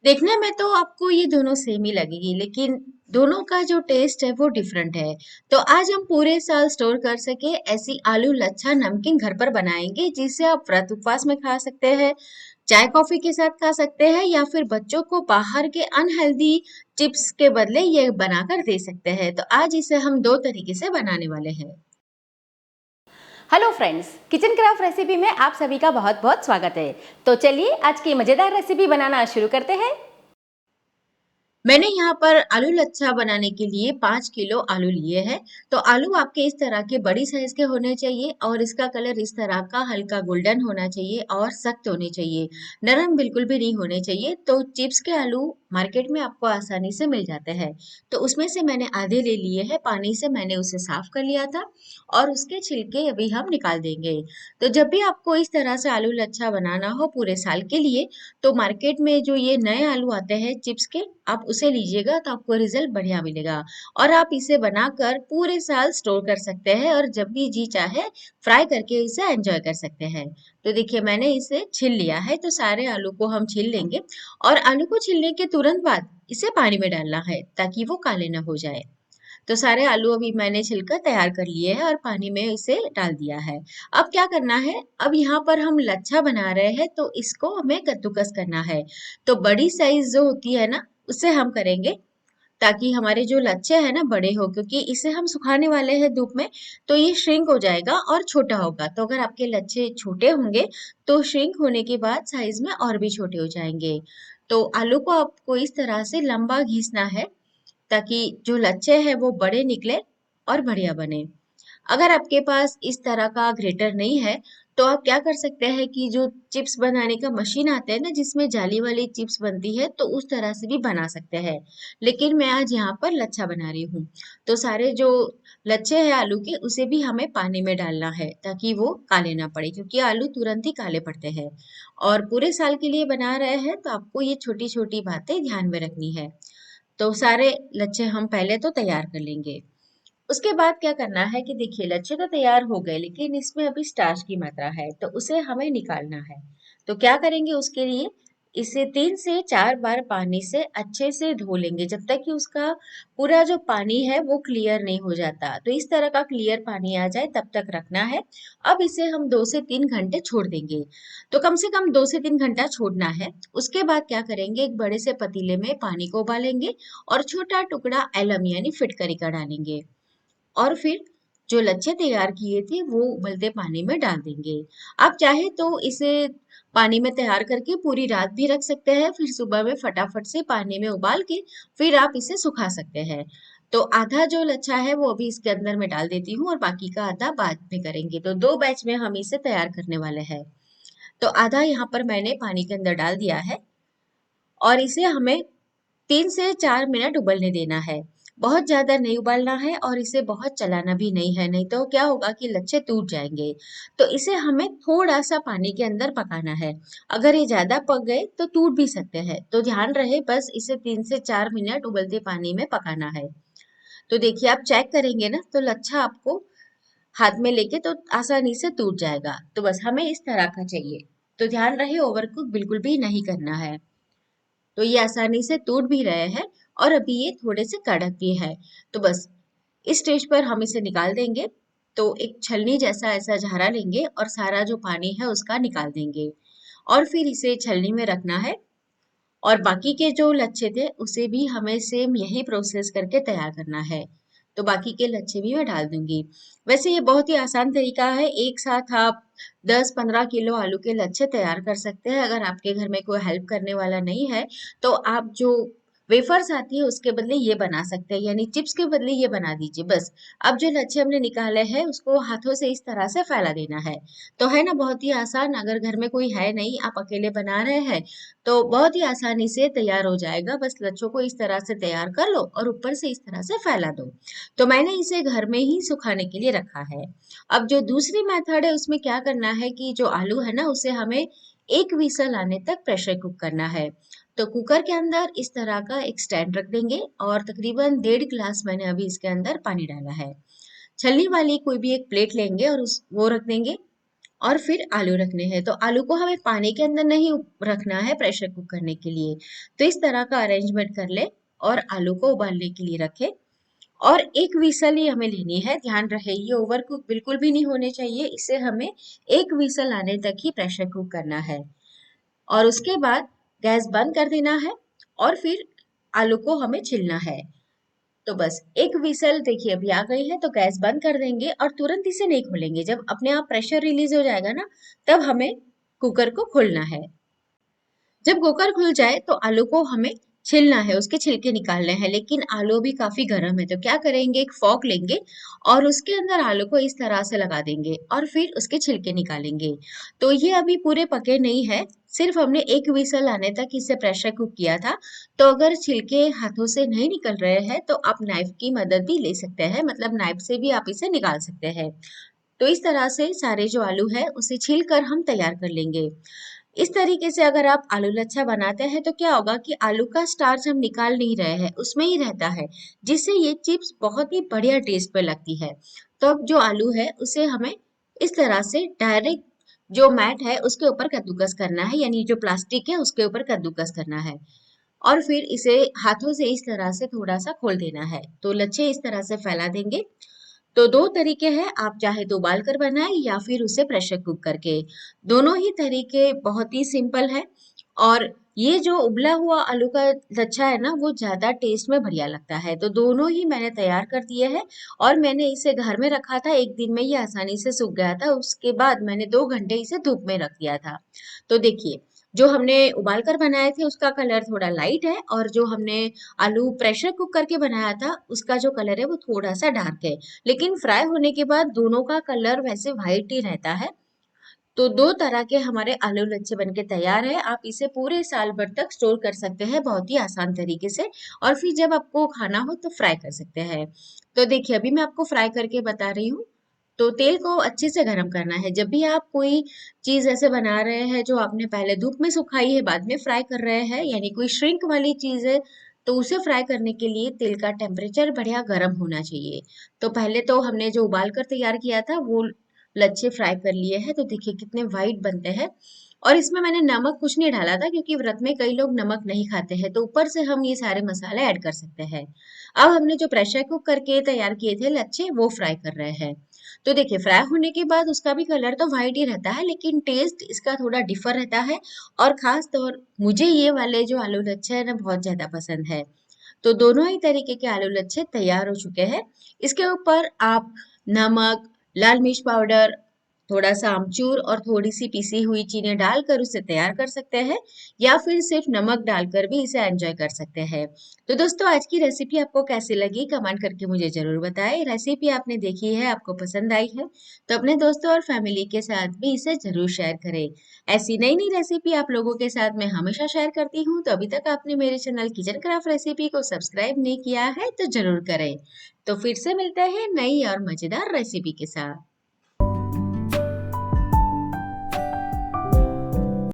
देखने में तो आपको ये दोनों सेम ही लगेगी, लेकिन दोनों का जो टेस्ट है वो डिफरेंट है। तो आज हम पूरे साल स्टोर कर सके ऐसी आलू लच्छा नमकीन घर पर बनाएंगे, जिसे आप व्रत उपवास में खा सकते हैं, चाय कॉफी के साथ खा सकते हैं, या फिर बच्चों को बाहर के अनहेल्दी चिप्स के बदले ये बनाकर दे सकते हैं। तो आज इसे हम दो तरीके से बनाने वाले हैं। Hello friends, kitchen craft recipe में आप सभी का बहुत बहुत स्वागत है। तो चलिए आज की मज़ेदार रेसिपी बनाना शुरू करते हैं। मैंने यहाँ पर आलू लच्छा बनाने के लिए 5 किलो आलू लिए हैं। तो आलू आपके इस तरह के बड़ी साइज के होने चाहिए और इसका कलर इस तरह का हल्का गोल्डन होना चाहिए और सख्त होने चाहिए, नरम बिल्कुल भी नहीं होने चाहिए। तो चिप्स के आलू मार्केट में आपको आसानी से मिल जाते हैं। तो उसमें से मैंने आधे ले लिए हैं, पानी से मैंने उसे साफ कर लिया था और उसके छिलके अभी हम निकाल देंगे। तो जब भी आपको इस तरह से आलू लच्छा बनाना हो पूरे साल के लिए, तो मार्केट में जो ये नए आलू आते हैं चिप्स के, आप उसे लीजिएगा तो आपको रिजल्ट बढ़िया मिलेगा। और आप इसे बनाकर पूरे साल स्टोर कर सकते हैं और जब भी जी चाहे फ्राई करके इसे एंजॉय कर सकते हैं। तो देखिए मैंने इसे छील लिया है, तो सारे आलू को हम छील लेंगे और आलू को छीलने के तुरंत बाद इसे पानी में डालना है ताकि वो काले ना हो जाए। तो सारे आलू अभी मैंने छिलकर तैयार कर लिए हैं और पानी में इसे डाल दिया है। अब क्या करना है, अब यहाँ पर हम लच्छा बना रहे हैं तो इसको हमें कद्दूकस करना है। तो बड़ी साइज जो होती है ना, उससे हम करेंगे ताकि हमारे जो लच्छे हैं ना बड़े हो, क्योंकि इसे हम सुखाने वाले हैं धूप में। तो ये श्रिंक हो जाएगा और छोटा होगा। तो अगर आपके लच्छे छोटे होंगे तो श्रिंक होने के बाद साइज में और भी छोटे हो जाएंगे। तो आलू को आपको इस तरह से लंबा घिसना है ताकि जो लच्छे हैं वो बड़े निकले और बढ़िया बने। अगर आपके पास इस तरह का ग्रेटर नहीं है, तो आप क्या कर सकते हैं कि जो चिप्स बनाने का मशीन आता है ना, जिसमें जाली वाली चिप्स बनती है, तो उस तरह से भी बना सकते हैं। लेकिन मैं आज यहाँ पर लच्छा बना रही हूँ। तो सारे जो लच्छे हैं आलू के, उसे भी हमें पानी में डालना है ताकि वो काले ना पड़े, क्योंकि आलू तुरंत ही काले पड़ते हैं। और पूरे साल के लिए बना रहे हैं तो आपको ये छोटी छोटी बातें ध्यान में रखनी है। तो सारे लच्छे हम पहले तो तैयार कर लेंगे। उसके बाद क्या करना है कि देखिए लच्छे तो तैयार हो गए, लेकिन इसमें अभी स्टार्च की मात्रा है तो उसे हमें निकालना है। तो क्या करेंगे उसके लिए, इसे 3 से 4 बार पानी से अच्छे से धो लेंगे जब तक कि उसका पूरा जो पानी है वो क्लियर नहीं हो जाता। तो इस तरह का क्लियर पानी आ जाए तब तक रखना है। अब इसे हम 2 से 3 घंटे छोड़ देंगे। तो कम से कम 2 से 3 घंटा छोड़ना है। उसके बाद क्या करेंगे, एक बड़े से पतीले में पानी को उबालेंगे और छोटा टुकड़ा एलम यानी फिटकरी का डालेंगे। और फिर जो लच्छे तैयार किए थे वो उबलते पानी में डाल देंगे। आप चाहे तो इसे पानी में तैयार करके पूरी रात भी रख सकते हैं, फिर सुबह में फटाफट से पानी में उबाल के फिर आप इसे सुखा सकते हैं। तो आधा जो लच्छा है वो अभी इसके अंदर मैं डाल देती हूँ और बाकी का आधा बाद में करेंगे। तो 2 बैच में हम इसे तैयार करने वाले हैं। तो आधा यहाँ पर मैंने पानी के अंदर डाल दिया है और इसे हमें 3 से 4 मिनट उबलने देना है। बहुत ज्यादा नहीं उबालना है और इसे बहुत चलाना भी नहीं है, नहीं तो क्या होगा कि लच्छे टूट जाएंगे। तो इसे हमें थोड़ा सा पानी के अंदर पकाना है। अगर ये ज्यादा पक गए तो टूट भी सकते हैं, तो ध्यान रहे बस इसे 3 से 4 मिनट उबलते पानी में पकाना है। तो देखिए आप चेक करेंगे ना तो लच्छा आपको हाथ में लेके तो आसानी से टूट जाएगा। तो बस हमें इस तरह का चाहिए। तो ध्यान रहे ओवर कुक बिल्कुल भी नहीं करना है। तो ये आसानी से टूट भी रहे हैं और अभी ये थोड़े से कड़क भी है। तो बस इस स्टेज पर हम इसे निकाल देंगे। तो एक छलनी जैसा ऐसा झारा लेंगे और सारा जो पानी है उसका निकाल देंगे और फिर इसे छलनी में रखना है। और बाकी के जो लच्छे थे उसे भी हमें सेम यही प्रोसेस करके तैयार करना है। तो बाकी के लच्छे भी मैं डाल दूंगी। वैसे ये बहुत ही आसान तरीका है, एक साथ आप 10-15 किलो आलू के लच्छे तैयार कर सकते हैं। अगर आपके घर में कोई हेल्प करने वाला नहीं है तो आप जो वेफर्स आती है उसके बदले ये बना सकते हैं, यानी चिप्स के बदले ये बना दीजिए बस। अब जो लच्छे हमने निकाले हैं उसको हाथों से इस तरह से फैला देना है। तो है ना बहुत ही आसान। अगर घर में कोई है नहीं, आप अकेले बना रहे हैं, तो बहुत ही आसानी से तैयार हो जाएगा। बस लच्छों को इस तरह से तैयार कर लो और ऊपर से इस तरह से फैला दो। तो मैंने इसे घर में ही सुखाने के लिए रखा है। अब जो दूसरी मेथड है उसमें क्या करना है कि जो आलू है ना उसे हमें एक विसल आने तक प्रेशर कुक करना है। तो कुकर के अंदर इस तरह का एक स्टैंड रख देंगे और तकरीबन 1.5 गिलास मैंने अभी इसके अंदर पानी डाला है। छलनी वाली कोई भी एक प्लेट लेंगे और उस वो रख देंगे और फिर आलू रखने हैं। तो आलू को हमें पानी के अंदर नहीं रखना है प्रेशर कुक करने के लिए। तो इस तरह का अरेंजमेंट कर ले और आलू को उबालने के लिए रखे। और एक विसल ही हमें लेनी है, ध्यान रहे ये ओवर कुक बिल्कुल भी नहीं होने चाहिए। इसे हमें एक विसल आने तक ही प्रेशर कुक करना है। और उसके बाद गैस बंद कर देना है और फिर आलू को हमें छिलना है। तो बस एक विसल देखिए अभी आ गई है, तो गैस बंद कर देंगे और तुरंत इसे नहीं खोलेंगे। जब अपने आप प्रेशर रिलीज हो जाएगा ना, तब हमें कुकर को खोलना है। जब कुकर खुल जाए तो आलू को हमें छीलना है, उसके छिलके निकालने हैं। लेकिन आलू अभी काफी गर्म है, तो क्या करेंगे, एक फॉक लेंगे और उसके अंदर आलू को इस तरह से लगा देंगे और फिर उसके छिलके निकालेंगे। तो ये अभी पूरे पके नहीं है, सिर्फ हमने एक विसल आने तक इसे प्रेशर कुक किया था। तो अगर छिलके हाथों से नहीं निकल रहे हैं तो आप नाइफ की मदद भी ले सकते हैं, मतलब नाइफ से भी आप इसे निकाल सकते हैं। तो इस तरह से सारे जो आलू है उसे छील कर हम तैयार कर लेंगे। इस तरीके से अगर आप आलू लच्छा बनाते हैं तो क्या होगा कि आलू का स्टार्च हम निकाल नहीं रहे हैं, उसमें ही रहता है, जिससे ये चिप्स बहुत ही बढ़िया टेस्ट पे लगती है। तो अब जो आलू है उसे हमें इस तरह से डायरेक्ट जो मैट है उसके ऊपर कद्दूकस करना है, यानी जो प्लास्टिक है उसके ऊपर कद्दूकस करना है। और फिर इसे हाथों से इस तरह से थोड़ा सा खोल देना है, तो लच्छे इस तरह से फैला देंगे। तो दो तरीके हैं, आप चाहे तो उबाल कर बनाएं या फिर उसे प्रेशर कुक करके। दोनों ही तरीके बहुत ही सिंपल है। और ये जो उबला हुआ आलू का लच्छा है ना, वो ज्यादा टेस्ट में बढ़िया लगता है। तो दोनों ही मैंने तैयार कर दिए हैं और मैंने इसे घर में रखा था, एक दिन में ये आसानी से सूख गया था। उसके बाद मैंने 2 घंटे इसे धूप में रख दिया था। तो देखिए, जो हमने उबाल कर बनाए थे उसका कलर थोड़ा लाइट है, और जो हमने आलू प्रेशर कुक करके बनाया था उसका जो कलर है वो थोड़ा सा डार्क है। लेकिन फ्राई होने के बाद दोनों का कलर वैसे व्हाइट ही रहता है। तो दो तरह के हमारे आलू लच्छे बनके तैयार है। आप इसे पूरे साल भर तक स्टोर कर सकते हैं बहुत ही आसान तरीके से। और फिर जब आपको खाना हो तो फ्राई कर सकते हैं। तो देखिए अभी मैं आपको फ्राई करके बता रही हूँ। तो तेल को अच्छे से गर्म करना है। जब भी आप कोई चीज ऐसे बना रहे हैं जो आपने पहले धूप में सुखाई है बाद में फ्राई कर रहे हैं, यानी कोई श्रिंक वाली चीज है, तो उसे फ्राई करने के लिए तेल का टेम्परेचर बढ़िया गर्म होना चाहिए। तो पहले तो हमने जो उबाल कर तैयार किया था वो लच्छे फ्राई कर लिए हैं, तो देखिए कितने वाइट बनते हैं। और इसमें मैंने नमक कुछ नहीं डाला था क्योंकि व्रत में कई लोग नमक नहीं खाते हैं, तो ऊपर से हम ये सारे मसाले ऐड कर सकते हैं। अब हमने जो प्रेशर कुक करके तैयार किए थे लच्छे वो फ्राई कर रहे हैं। तो देखिए फ्राई होने के बाद उसका भी कलर तो व्हाइट ही रहता है, लेकिन टेस्ट इसका थोड़ा डिफर रहता है। और खास तौर मुझे ये वाले जो आलू लच्छे है ना बहुत ज्यादा पसंद है। तो दोनों ही तरीके के आलू लच्छे तैयार हो चुके हैं। इसके ऊपर आप नमक, लाल मिर्च पाउडर, थोड़ा सा आमचूर और थोड़ी सी पिसी हुई चीनी डालकर उसे तैयार कर सकते हैं, या फिर सिर्फ नमक डालकर भी इसे एंजॉय कर सकते हैं। तो दोस्तों आज की रेसिपी आपको कैसी लगी कमेंट करके मुझे जरूर बताएं। रेसिपी आपने देखी है, आपको पसंद आई है, तो अपने दोस्तों और फैमिली के साथ भी इसे जरूर शेयर करें। ऐसी नई नई रेसिपी आप लोगों के साथ मैं हमेशा शेयर करती हूँ। तो अभी तक आपने मेरे चैनल किचन क्राफ्ट रेसिपी को सब्सक्राइब नहीं किया है तो जरूर करें। तो फिर से मिलते हैं नई और मजेदार रेसिपी के साथ।